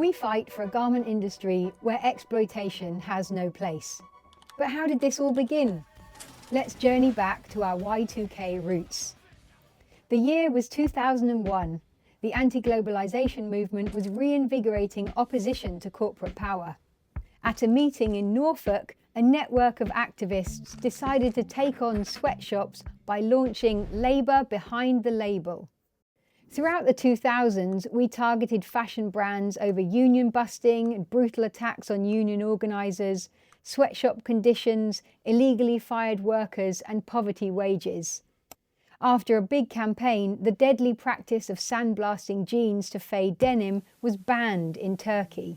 We fight for a garment industry where exploitation has no place. But how did this all begin? Let's journey back to our Y2K roots. The year was 2001. The anti-globalization movement was reinvigorating opposition to corporate power. At a meeting in Norfolk, a network of activists decided to take on sweatshops by launching Labour Behind the Label. Throughout the 2000s, we targeted fashion brands over union busting, brutal attacks on union organisers, sweatshop conditions, illegally fired workers and poverty wages. After a big campaign, the deadly practice of sandblasting jeans to fade denim was banned in Turkey.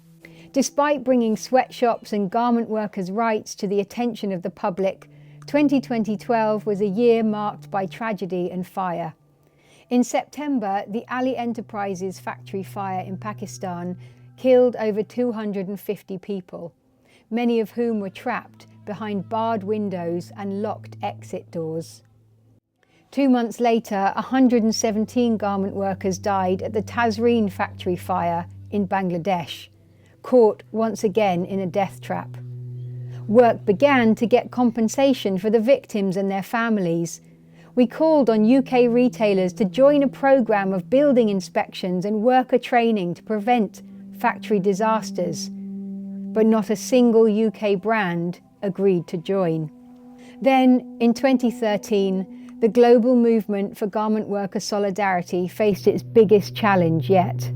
Despite bringing sweatshops and garment workers' rights to the attention of the public, 2012 was a year marked by tragedy and fire. In September, the Ali Enterprises factory fire in Pakistan killed over 250 people, many of whom were trapped behind barred windows and locked exit doors. 2 months later, 117 garment workers died at the Tazreen factory fire in Bangladesh, caught once again in a death trap. Work began to get compensation for the victims and their families. We called on UK retailers to join a programme of building inspections and worker training to prevent factory disasters. But not a single UK brand agreed to join. Then, in 2013, the global movement for garment worker solidarity faced its biggest challenge yet.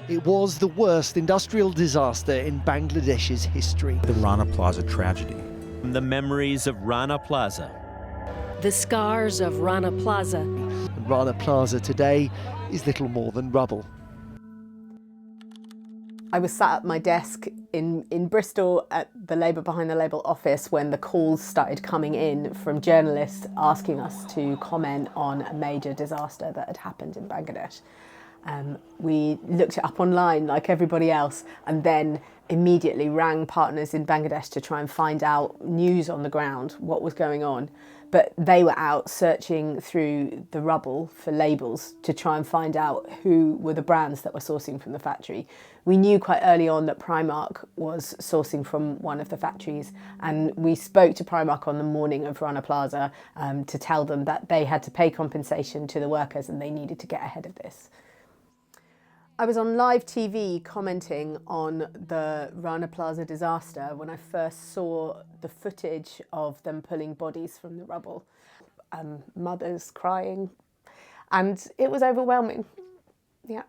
It was the worst industrial disaster in Bangladesh's history. The Rana Plaza tragedy. The memories of Rana Plaza. The scars of Rana Plaza. And Rana Plaza today is little more than rubble. I was sat at my desk in Bristol at the Labour Behind the Label office when the calls started coming in from journalists asking us to comment on a major disaster that had happened in Bangladesh. We looked it up online like everybody else and then immediately rang partners in Bangladesh to try and find out news on the ground, what was going on. But they were out searching through the rubble for labels to try and find out who were the brands that were sourcing from the factory. We knew quite early on that Primark was sourcing from one of the factories, and we spoke to Primark on the morning of Rana Plaza to tell them that they had to pay compensation to the workers and they needed to get ahead of this. I was on live TV commenting on the Rana Plaza disaster when I first saw the footage of them pulling bodies from the rubble, mothers crying, and it was overwhelming. Yeah.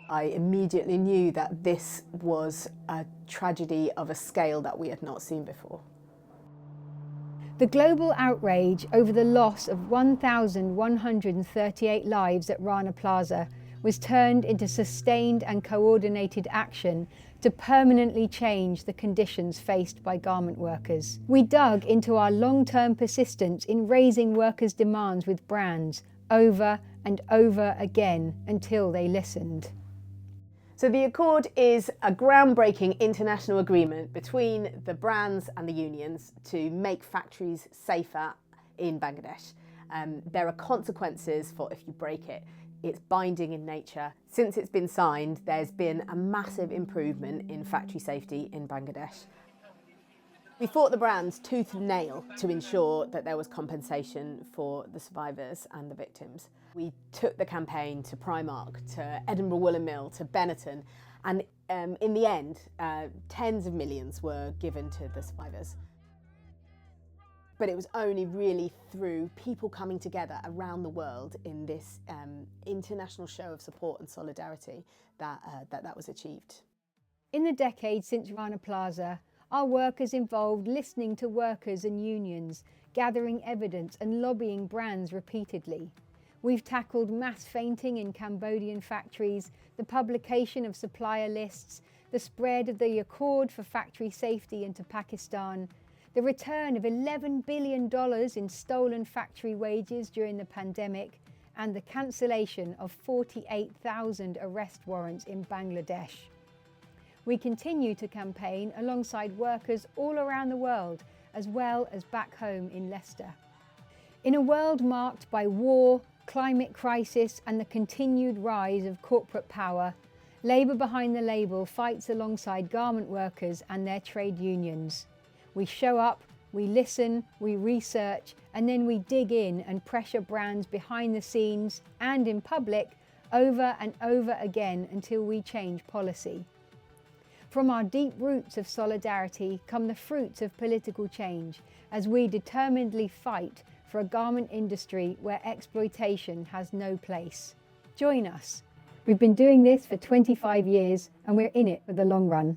I immediately knew that this was a tragedy of a scale that we had not seen before. The global outrage over the loss of 1,138 lives at Rana Plaza was turned into sustained and coordinated action to permanently change the conditions faced by garment workers. We dug into our long-term persistence in raising workers' demands with brands over and over again until they listened. So the Accord is a groundbreaking international agreement between the brands and the unions to make factories safer in Bangladesh. There are consequences for if you break it. It's binding in nature. Since it's been signed, there's been a massive improvement in factory safety in Bangladesh. We fought the brands tooth and nail to ensure that there was compensation for the survivors and the victims. We took the campaign to Primark, to Edinburgh Woolen Mill, to Benetton, and in the end, tens of millions were given to the survivors. But it was only really through people coming together around the world in this international show of support and solidarity that was achieved. In the decade since Rana Plaza, our work has involved listening to workers and unions, gathering evidence and lobbying brands repeatedly. We've tackled mass fainting in Cambodian factories, the publication of supplier lists, the spread of the Accord for factory safety into Pakistan, the return of $11 billion in stolen factory wages during the pandemic, and the cancellation of 48,000 arrest warrants in Bangladesh. We continue to campaign alongside workers all around the world, as well as back home in Leicester. In a world marked by war, climate crisis and the continued rise of corporate power, Labour Behind the Label fights alongside garment workers and their trade unions. We show up, we listen, we research, and then we dig in and pressure brands behind the scenes and in public over and over again until we change policy. From our deep roots of solidarity come the fruits of political change as we determinedly fight for a garment industry where exploitation has no place. Join us. We've been doing this for 25 years and we're in it for the long run.